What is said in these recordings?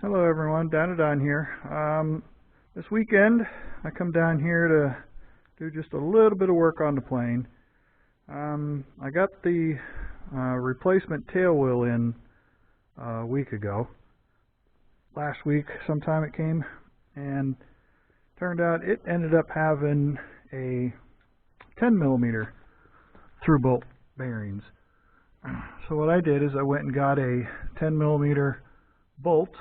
Hello everyone, Don here. This weekend I come down here to do just a little bit of work on the plane. I got the replacement tailwheel in a week ago. Last week sometime it came, and turned out it ended up having a 10mm through bolt bearings. So what I did is I went and got a 10mm bolt,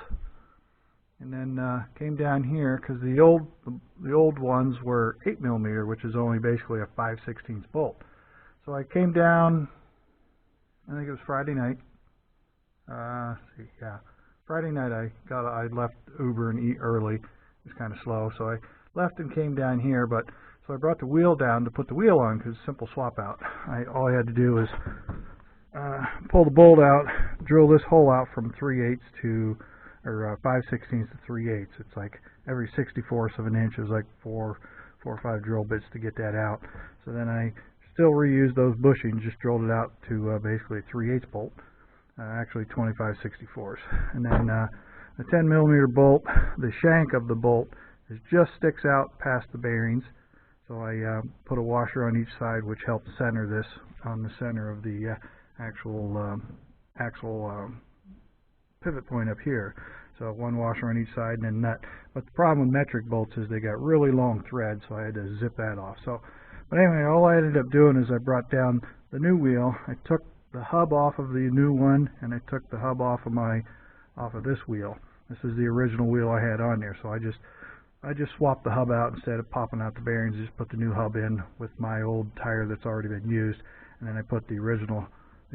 and then came down here because the old ones were 8mm, which is only basically a 5/16 bolt. So I came down, I think it was Friday night. Friday night I left Uber and eat early. It was kind of slow, so I left and came down here. But so I brought the wheel down to put the wheel on because it's simple swap out. All I had to do was pull the bolt out, drill this hole out from 3/8 to 5/16 to 3/8. It's like every 64th of an inch is like four or five drill bits to get that out. So then I still reused those bushings, just drilled it out to basically a 3/8 bolt, actually 25/64. And then the 10mm bolt, the shank of the bolt just sticks out past the bearings. So I put a washer on each side, which helps center this on the center of the actual pivot point up here. So one washer on each side and then nut. But the problem with metric bolts is they got really long threads, so I had to zip that off. But anyway, all I ended up doing is I brought down the new wheel. I took the hub off of the new one, and I took the hub off of this wheel. This is the original wheel I had on there. So I just swapped the hub out instead of popping out the bearings. Just put the new hub in with my old tire that's already been used, and then I put the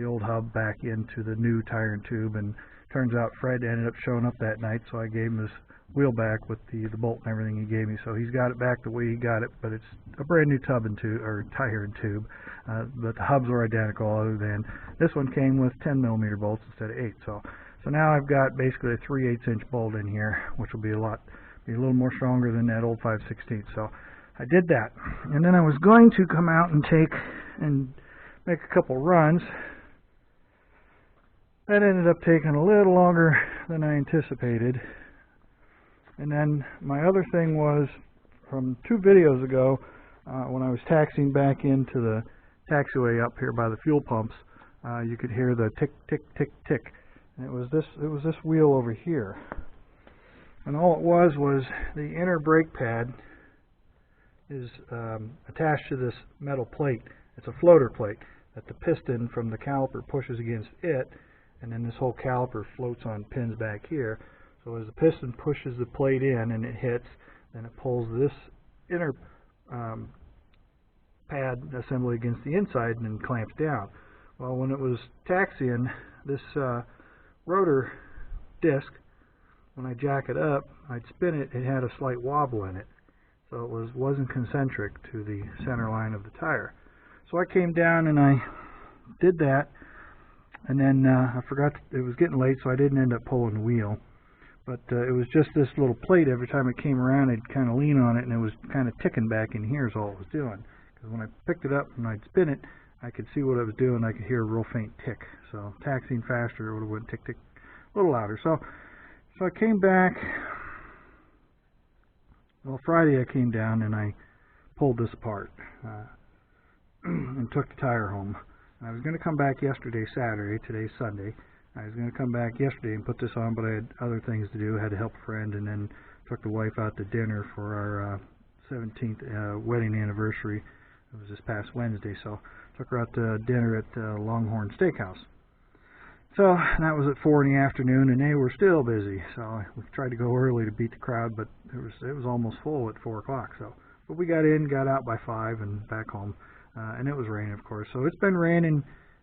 old hub back into the new tire and tube. And turns out Fred ended up showing up that night, so I gave him this wheel back with the bolt and everything he gave me. So he's got it back the way he got it, but it's a brand new tire and tube. But the hubs are identical, other than this one came with 10mm bolts instead of 8. So now I've got basically a 3/8 inch bolt in here, which will be a little more stronger than that old 5/16. So I did that, and then I was going to come out and make a couple runs. That ended up taking a little longer than I anticipated. And then my other thing was, from 2 videos ago, when I was taxiing back into the taxiway up here by the fuel pumps, you could hear the tick, tick, tick, tick. And it was this wheel over here. And all it was the inner brake pad is attached to this metal plate. It's a floater plate that the piston from the caliper pushes against it, and then this whole caliper floats on pins back here. So as the piston pushes the plate in and it hits, then it pulls this inner pad assembly against the inside and then clamps down. Well, when it was taxiing, this rotor disc, when I jack it up, I'd spin it, it had a slight wobble in it. So it wasn't concentric to the center line of the tire. So I came down and I did that, and then I forgot it was getting late, so I didn't end up pulling the wheel. But it was just this little plate. Every time it came around, I'd kind of lean on it, and it was kind of ticking back in here is all it was doing. Because when I picked it up and I'd spin it, I could see what it was doing. I could hear a real faint tick. So taxiing faster, it would have went tick, tick, a little louder. So I came back. Well, Friday I came down and I pulled this apart and took the tire home. I was going to come back yesterday, Saturday. Today's Sunday. I was going to come back yesterday and put this on, but I had other things to do. I had to help a friend, and then took the wife out to dinner for our 17th wedding anniversary. It was this past Wednesday, so took her out to dinner at Longhorn Steakhouse. So that was at 4 in the afternoon, and they were still busy. So we tried to go early to beat the crowd, but it was almost full at 4 o'clock. But we got out by 5 and back home. And it was raining, of course. So it's been raining.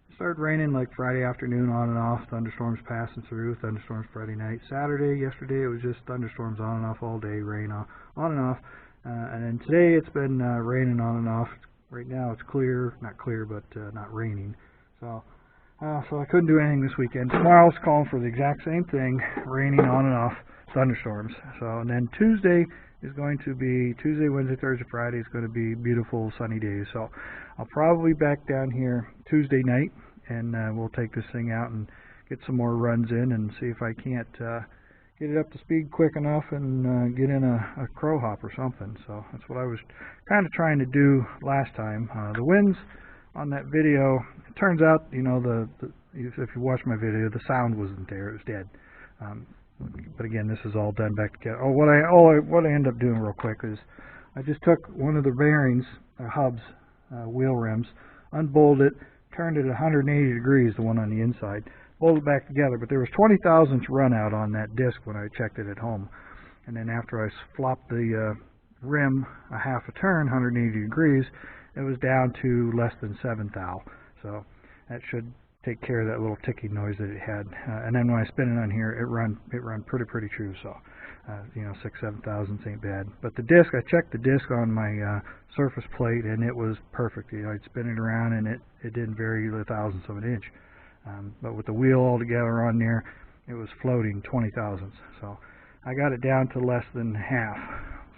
It started raining like Friday afternoon, on and off. Thunderstorms passing through. Thunderstorms Friday night. Yesterday, it was just thunderstorms on and off all day. Rain on and off. And then today it's been raining on and off. Right now it's clear. Not clear, but not raining. So I couldn't do anything this weekend. Tomorrow's calling for the exact same thing. Raining on and off. Thunderstorms. And then Tuesday is going to be Wednesday, Thursday, Friday is going to be beautiful sunny days. So I'll probably be back down here Tuesday night, and we'll take this thing out and get some more runs in and see if I can't get it up to speed quick enough and get in a crow hop or something. So that's what I was kind of trying to do last time. The winds on that video, it turns out, you know, if you watch my video, the sound wasn't there; it was dead. But again, this is all done back together. Oh, what I ended up doing real quick is I just took one of the bearings, hubs, wheel rims, unbolted it, turned it 180 degrees, the one on the inside, bolted it back together. But there was 20 thousandths run out on that disc when I checked it at home. And then after I flopped the rim a half a turn, 180 degrees, it was down to less than 7 thou. So that should take care of that little ticking noise that it had. And then when I spin it on here, it run pretty true. So you know, 6-7 thousandths ain't bad. But the disc, I checked the disc on my surface plate, and it was perfect. You know, I'd spin it around, and it didn't vary the thousandths of an inch. But with the wheel all together on there, it was floating 20 thousandths. So I got it down to less than half.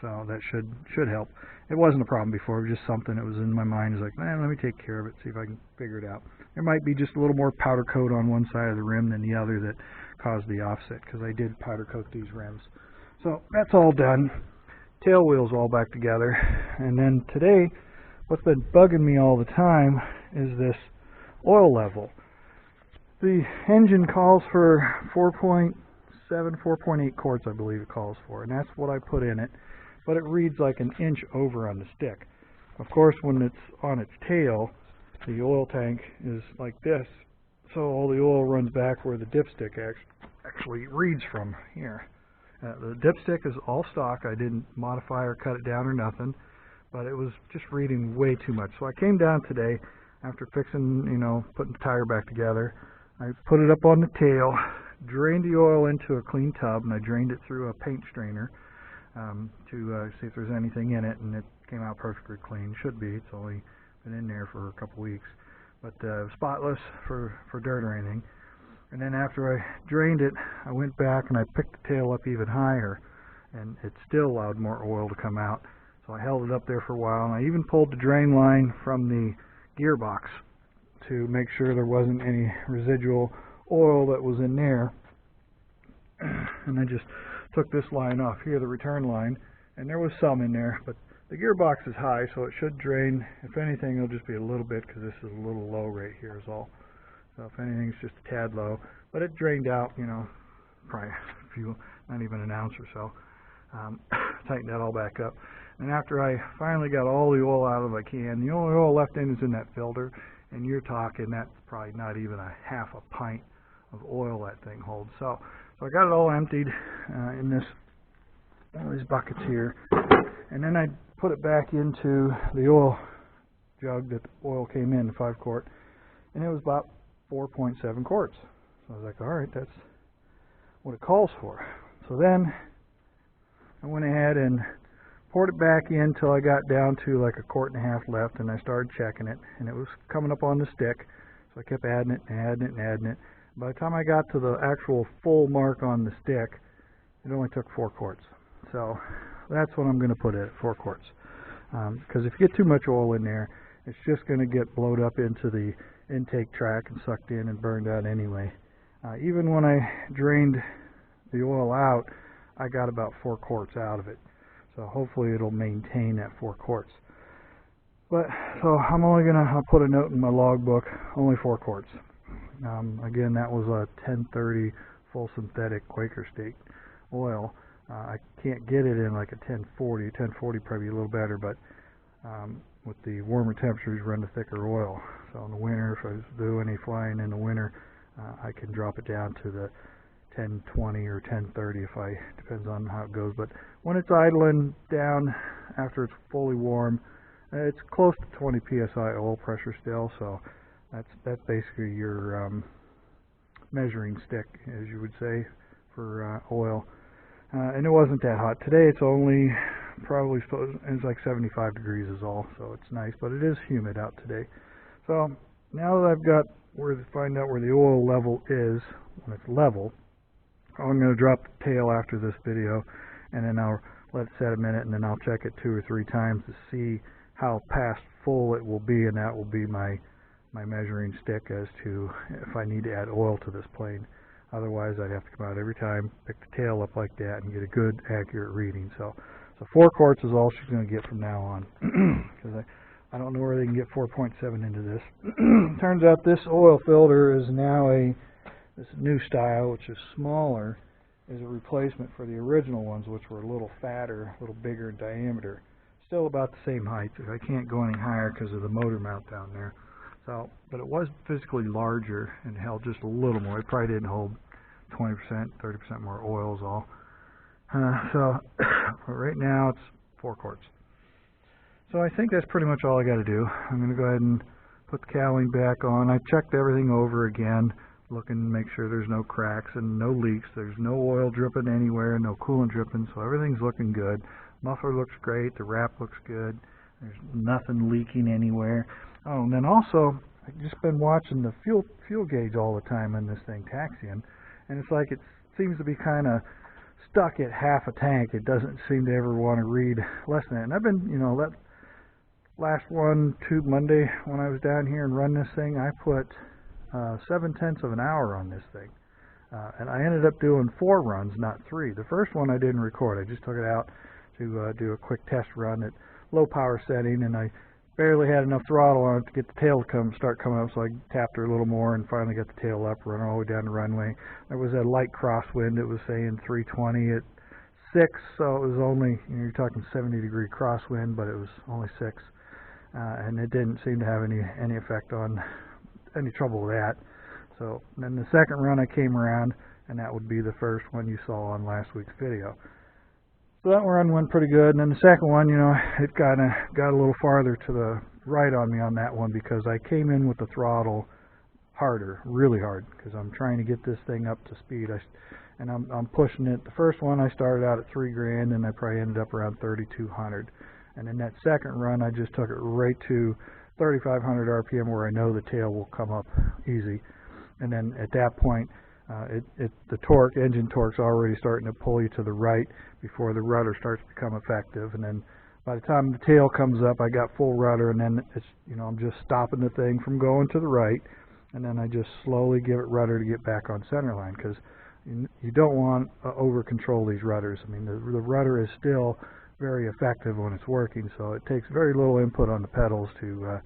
So that should help. It wasn't a problem before. It was just something that was in my mind. It was like, man, let me take care of it, see if I can figure it out. There might be just a little more powder coat on one side of the rim than the other that caused the offset, because I did powder coat these rims. So that's all done. Tail wheel's all back together. And then today, what's been bugging me all the time is this oil level. The engine calls for 4.7, 4.8 quarts, I believe it calls for, and that's what I put in it. But it reads like an inch over on the stick. Of course, when it's on its tail, the oil tank is like this, so all the oil runs back where the dipstick actually reads from here. The dipstick is all stock. I didn't modify or cut it down or nothing, but it was just reading way too much. So I came down today after fixing, you know, putting the tire back together. I put it up on the tail, drained the oil into a clean tub, and I drained it through a paint strainer to see if there's anything in it, and it came out perfectly clean. Should be. It's only been in there for a couple weeks, but spotless for dirt or anything. And then after I drained it, I went back and I picked the tail up even higher, and it still allowed more oil to come out. So I held it up there for a while, and I even pulled the drain line from the gearbox to make sure there wasn't any residual oil that was in there. And I just took this line off here, the return line, and there was some in there, but the gearbox is high, so it should drain. If anything, it'll just be a little bit, because this is a little low right here is all. So if anything, it's just a tad low, but it drained out, you know, probably a few, not even an ounce or so. Tightened that all back up. And after I finally got all the oil out of I can, the only oil left in is in that filter, and you're talking that's probably not even a half a pint of oil that thing holds. So I got it all emptied in one of these buckets here, and then I put it back into the oil jug that the oil came in, the 5 quart, and it was about 4.7 quarts. So I was like, all right, that's what it calls for. So then I went ahead and poured it back in till I got down to like 1.5 quarts left, and I started checking it, and it was coming up on the stick. So I kept adding it and adding it and adding it. By the time I got to the actual full mark on the stick, it only took 4 quarts. So that's what I'm going to put it at, 4 quarts. Because if you get too much oil in there, it's just going to get blowed up into the intake track and sucked in and burned out anyway. Even when I drained the oil out, I got about 4 quarts out of it. So hopefully it'll maintain that 4 quarts. But so I'm only I'll put a note in my logbook, only 4 quarts. Again, that was a 1030 full synthetic Quaker State oil. I can't get it in like a 1040. 1040 probably a little better, but with the warmer temperatures, run the thicker oil. So in the winter, if I was doing any flying in the winter, I can drop it down to the 1020 or 1030 depends on how it goes. But when it's idling down after it's fully warm, it's close to 20 psi oil pressure still. So that's basically your measuring stick, as you would say, for oil. And it wasn't that hot. Today it's only probably, it's like 75 degrees is all, so it's nice, but it is humid out today. So now that I've got find out where the oil level is, when it's level, I'm going to drop the tail after this video, and then I'll let it set a minute, and then I'll check it 2 or 3 times to see how past full it will be, and that will be my measuring stick as to if I need to add oil to this plane. Otherwise, I'd have to come out every time, pick the tail up like that, and get a good, accurate reading. So 4 quarts is all she's going to get from now on, because I don't know where they can get 4.7 into this. Turns out this oil filter is now this new style, which is smaller, is a replacement for the original ones, which were a little fatter, a little bigger in diameter. Still about the same height. I can't go any higher because of the motor mount down there. So, but it was physically larger and held just a little more. It probably didn't hold 20%, 30% more oil is all. But right now it's 4 quarts. So I think that's pretty much all I got to do. I'm going to go ahead and put the cowling back on. I checked everything over again, looking to make sure there's no cracks and no leaks. There's no oil dripping anywhere, no coolant dripping, so everything's looking good. Muffler looks great. The wrap looks good. There's nothing leaking anywhere. Oh, and then also, I've just been watching the fuel gauge all the time in this thing, taxiing, and it's like it seems to be kind of stuck at half a tank. It doesn't seem to ever want to read less than that. And I've been, that last Monday when I was down here and run this thing, I put 7/10 of an hour on this thing. And I ended up doing 4 runs, not 3. The first one I didn't record. I just took it out to do a quick test run at low power setting, and I barely had enough throttle on it to get the tail to start coming up, so I tapped her a little more and finally got the tail up, running all the way down the runway. There was a light crosswind. It was saying 320 at 6, so it was only, you're talking 70-degree crosswind, but it was only 6. And it didn't seem to have any effect on any trouble with that. So then the second run I came around, and that would be the first one you saw on last week's video. So that run went pretty good, and then the second one, it got a little farther to the right on me on that one because I came in with the throttle harder, really hard, because I'm trying to get this thing up to speed. And I'm pushing it. The first one I started out at $3,000, and I probably ended up around 3,200. And in that second run, I just took it right to 3,500 RPM, where I know the tail will come up easy. And then at that point, the engine torque's already starting to pull you to the right before the rudder starts to become effective. And then by the time the tail comes up, I got full rudder, and then it's, I'm just stopping the thing from going to the right, and then I just slowly give it rudder to get back on center line, because you don't want to over control these rudders. I mean, the rudder is still very effective when it's working, so it takes very little input on the pedals to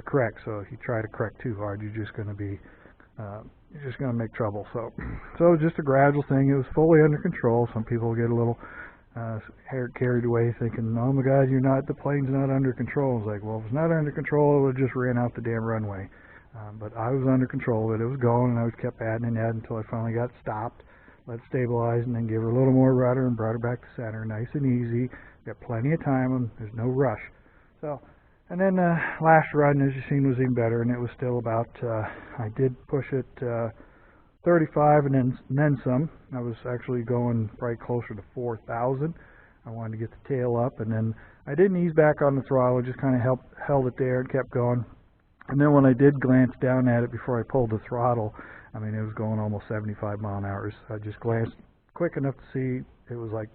correct. So if you try to correct too hard, you're just going to make trouble. So it was just a gradual thing. It was fully under control. Some people get a little carried away thinking, oh my God, the plane's not under control. It's like, well, if it's not under control, it would have just ran out the damn runway. But I was under control of it. It was going, and I was kept adding and adding until I finally got stopped, let it stabilize, and then give her a little more rudder and brought her back to center, nice and easy. Got plenty of time, and there's no rush. So, and then last run, as you seen, was even better, and it was still about, I did push it 35 and then some. I was actually going probably closer to 4,000. I wanted to get the tail up, and then I didn't ease back on the throttle, just kind of held it there and kept going. And then when I did glance down at it before I pulled the throttle, I mean, it was going almost 75 mile an hour. I just glanced quick enough to see it was like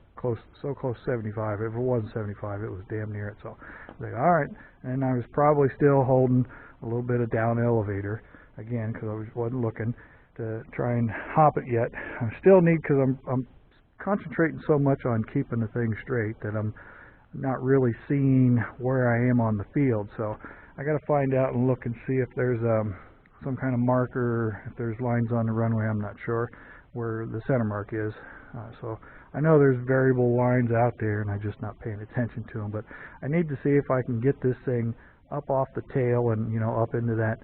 so close to 75. If it wasn't 75, it was damn near it. So I was like, all right. And I was probably still holding a little bit of down elevator, again, because I wasn't looking to try and hop it yet. I still need, because I'm concentrating so much on keeping the thing straight that I'm not really seeing where I am on the field. So I got to find out and look and see if there's some kind of marker, if there's lines on the runway. I'm not sure where the center mark is. So I know there's variable lines out there, and I'm just not paying attention to them. But I need to see if I can get this thing up off the tail and, up into that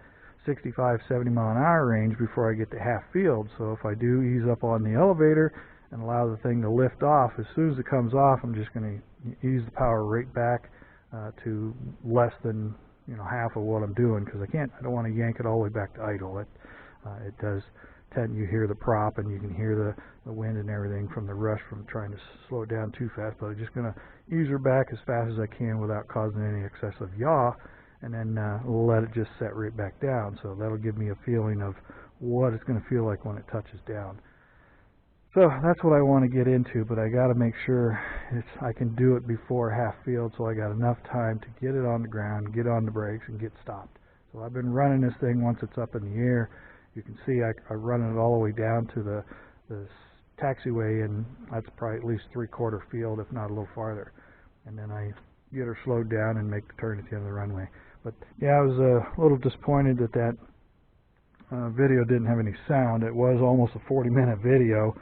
65, 70 mile an hour range before I get to half field. So if I do ease up on the elevator and allow the thing to lift off, as soon as it comes off, I'm just going to ease the power right back to less than half of what I'm doing, because I don't want to yank it all the way back to idle. It does tend, you hear the prop and you can hear the wind and everything from the rush from trying to slow it down too fast. But I'm just going to ease her back as fast as I can without causing any excessive yaw, and then let it just set right back down. So that'll give me a feeling of what it's going to feel like when it touches down. So that's what I want to get into, but I got to make sure I can do it before half field, so I got enough time to get it on the ground, get on the brakes, and get stopped. So I've been running this thing once it's up in the air, you can see I run it all the way down to the taxiway, and that's probably at least 3/4 field, if not a little farther. And then I get her slowed down and make the turn at the end of the runway. But yeah, I was a little disappointed that video didn't have any sound. It was almost a 40-minute video,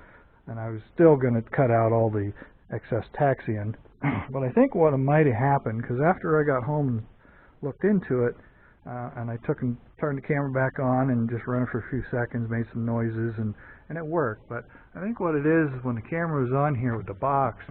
and I was still going to cut out all the excess taxiing. But I think what might have happened, because after I got home and looked into it, and I turned the camera back on and just ran it for a few seconds, made some noises, and it worked. But I think what it is when the camera was on here with the box,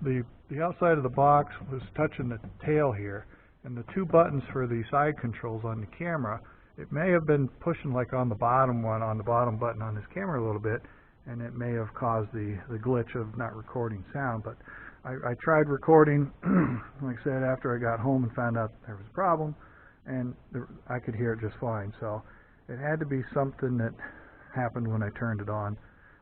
the outside of the box was touching the tail here, and the 2 buttons for the side controls on the camera, it may have been pushing like on the bottom button on this camera a little bit, and it may have caused the glitch of not recording sound. But I tried recording, like I said, after I got home and found out there was a problem, and I could hear it just fine. So it had to be something that happened when I turned it on.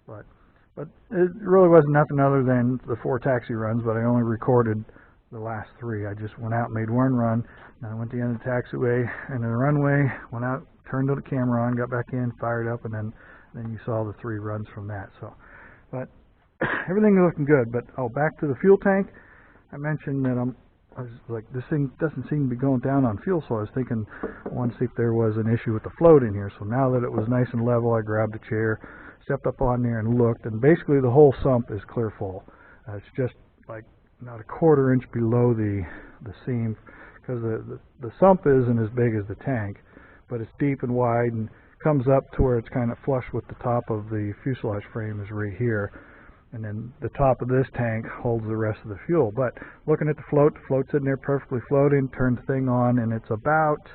But it really wasn't nothing other than the 4 taxi runs, but I only recorded the last 3. I just went out and made 1 run, and I went to the end of the taxiway and the runway, went out, turned the camera on, got back in, fired up, and then you saw the 3 runs from that. So, but everything is looking good. But back to the fuel tank. I mentioned that I was like, this thing doesn't seem to be going down on fuel, so I was thinking I wanted to see if there was an issue with the float in here. So now that it was nice and level, I grabbed a chair, stepped up on there and looked, and basically the whole sump is clear full. It's just like not a 1/4 inch below the seam, because the sump isn't as big as the tank, but it's deep and wide and comes up to where it's kind of flush with the top of the fuselage frame is right here, and then the top of this tank holds the rest of the fuel. But looking at the float's in there perfectly floating, turn the thing on, and it's about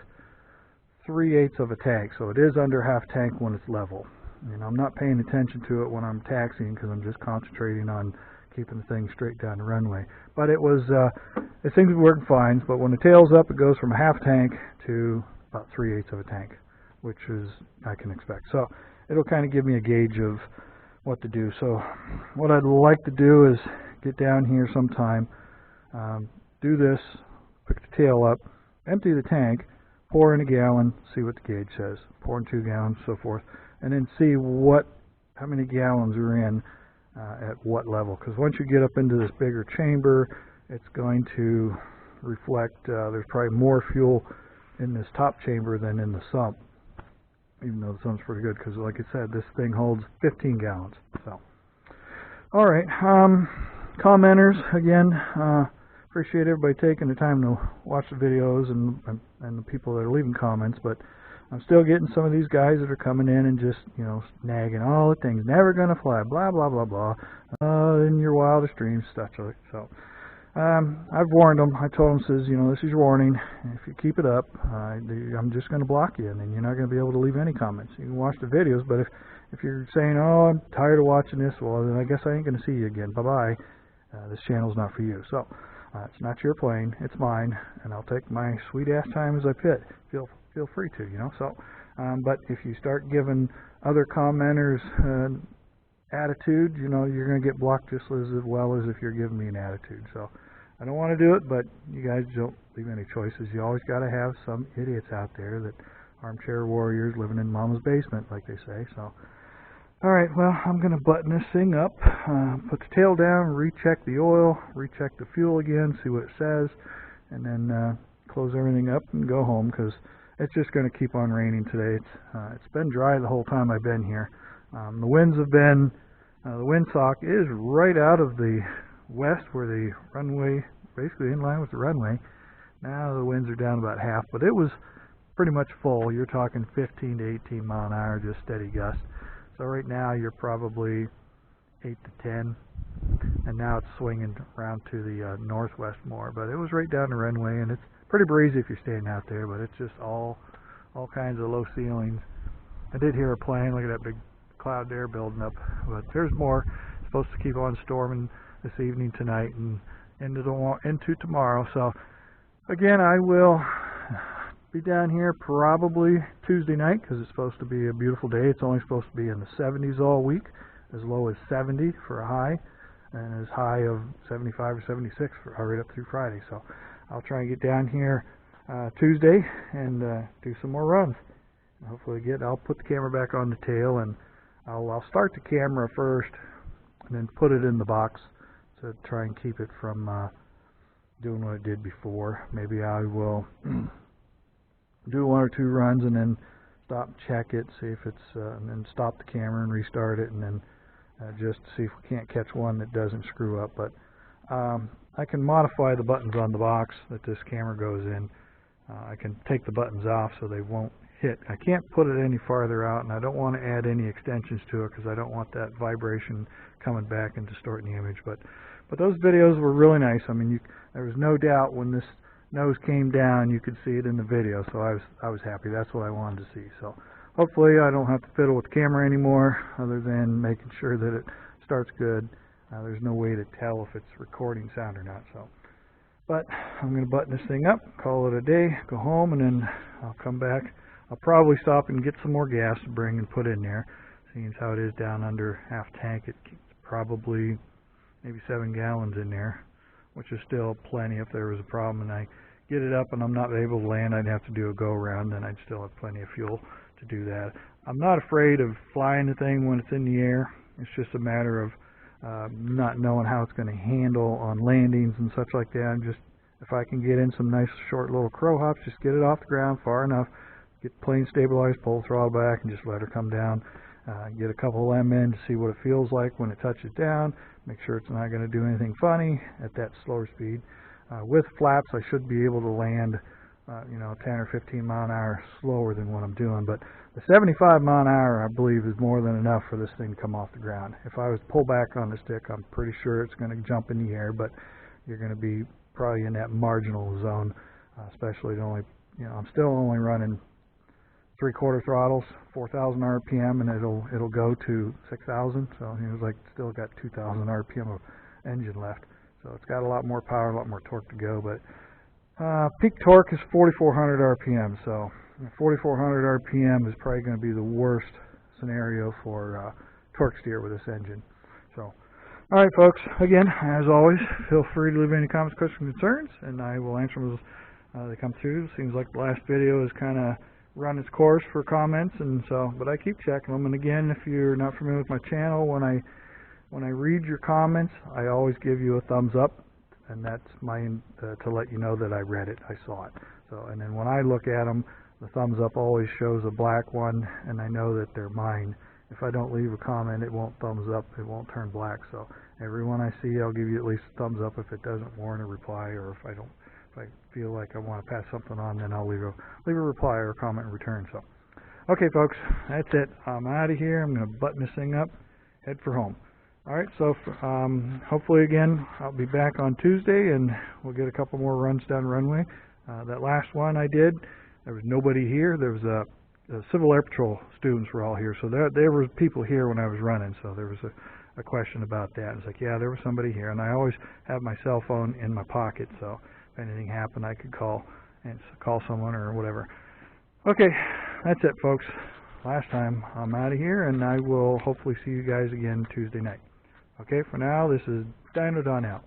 3/8 of a tank, so it is under half tank when it's level. And I'm not paying attention to it when I'm taxiing because I'm just concentrating on keeping the thing straight down the runway. But it seems to be working fine. But when the tail's up, it goes from a half tank to about 3/8 of a tank, which is I can expect. So it'll kind of give me a gauge of what to do. So what I'd like to do is get down here sometime, do this, pick the tail up, empty the tank, pour in a gallon, see what the gauge says, pour in 2 gallons, so forth, and then see how many gallons are in at what level. Because once you get up into this bigger chamber, it's going to reflect there's probably more fuel in this top chamber than in the sump, even though the sump's pretty good, because like I said, this thing holds 15 gallons. So, all right, commenters, again, appreciate everybody taking the time to watch the videos and the people that are leaving comments. But I'm still getting some of these guys that are coming in and just, nagging, oh, the thing's never going to fly, blah, blah, blah, blah, in your wildest dreams, stuff like that. So I've warned them. I told them, this is your warning. If you keep it up, I'm just going to block you, and then you're not going to be able to leave any comments. You can watch the videos, but if you're saying, oh, I'm tired of watching this, well, then I guess I ain't going to see you again. Bye-bye. This channel's not for you. So it's not your plane. It's mine, and I'll take my sweet-ass time as I pit. Feel free to, So, but if you start giving other commenters attitude, you're going to get blocked just as well as if you're giving me an attitude. So I don't want to do it, but you guys don't leave any choices. You always got to have some idiots out there that armchair warriors living in mama's basement, like they say. So, all right, well, I'm going to button this thing up, put the tail down, recheck the oil, recheck the fuel again, see what it says, and then close everything up and go home, because it's just going to keep on raining today. It's been dry the whole time I've been here. The winds have been, the windsock is right out of the west where the runway, basically in line with the runway. Now the winds are down about half, but it was pretty much full. You're talking 15 to 18 mile an hour, just steady gust. So right now you're probably 8 to 10, and now it's swinging around to the northwest more. But it was right down the runway, and it's pretty breezy if you're staying out there, but it's just all kinds of low ceilings. I did hear a plane. Look at that big cloud there building up, but there's more. It's supposed to keep on storming this evening, tonight, and into tomorrow. So again, I will be down here probably Tuesday night, because it's supposed to be a beautiful day. It's only supposed to be in the 70s all week, as low as 70 for a high, and as high of 75 or 76 right up through Friday. So I'll try and get down here Tuesday and do some more runs. hopefully I'll put the camera back on the tail, and I'll start the camera first and then put it in the box to try and keep it from doing what it did before. Maybe I will do 1 or 2 runs and then stop and check it, see if it's and then stop the camera and restart it, and then just see if we can't catch one that doesn't screw up. But I can modify the buttons on the box that this camera goes in. I can take the buttons off so they won't hit. I can't put it any farther out, and I don't want to add any extensions to it because I don't want that vibration coming back and distorting the image. But those videos were really nice. I mean, there was no doubt when this nose came down, you could see it in the video, so I was happy. That's what I wanted to see. So hopefully I don't have to fiddle with the camera anymore, other than making sure that it starts good. There's no way to tell if it's recording sound or not. So, but I'm going to button this thing up, call it a day, go home, and then I'll come back. I'll probably stop and get some more gas to bring and put in there. Seeing as how it is down under half tank, it's probably maybe 7 gallons in there, which is still plenty if there was a problem and I get it up and I'm not able to land. I'd have to do a go around, then I'd still have plenty of fuel to do that. I'm not afraid of flying the thing when it's in the air. It's just a matter of not knowing how it's going to handle on landings and such like that. If I can get in some nice short little crow hops, just get it off the ground far enough, get the plane stabilized, pull the throttle back, and just let her come down. Get a couple of them in to see what it feels like when it touches down. Make sure it's not going to do anything funny at that slower speed. With flaps, I should be able to land 10 or 15 mile an hour slower than what I'm doing, but the 75 mile an hour, I believe, is more than enough for this thing to come off the ground. If I was to pull back on the stick, I'm pretty sure it's going to jump in the air, but you're going to be probably in that marginal zone, especially I'm still only running 3/4 throttles, 4,000 RPM, and it'll go to 6,000. So it was like still got 2,000 RPM of engine left. So it's got a lot more power, a lot more torque to go. But peak torque is 4,400 RPM. So 4,400 RPM is probably going to be the worst scenario for torque steer with this engine. So, all right, folks. Again, as always, feel free to leave any comments, questions, concerns, and I will answer them as they come through. Seems like the last video is kind of run its course for comments, and so, but I keep checking them. And again, if you're not familiar with my channel, when I read your comments, I always give you a thumbs up, and that's to let you know that I read it, I saw it. So, and then when I look at them, the thumbs up always shows a black one, and I know that they're mine. If I don't leave a comment, it won't thumbs up, it won't turn black. So every one I see, I'll give you at least a thumbs up if it doesn't warrant a reply, or if I feel like I want to pass something on, then I'll leave a reply or a comment in return. So, okay, folks, that's it. I'm out of here. I'm going to button this thing up, head for home. All right, so hopefully, again, I'll be back on Tuesday, and we'll get a couple more runs down the runway. That last one I did, there was nobody here. There was the Civil Air Patrol students were all here, so there were people here when I was running, so there was a question about that. It's like, yeah, there was somebody here, and I always have my cell phone in my pocket, so if anything happened, I could call someone or whatever. Okay, that's it, folks. Last time, I'm out of here, and I will hopefully see you guys again Tuesday night. Okay, for now, this is Dino Don out.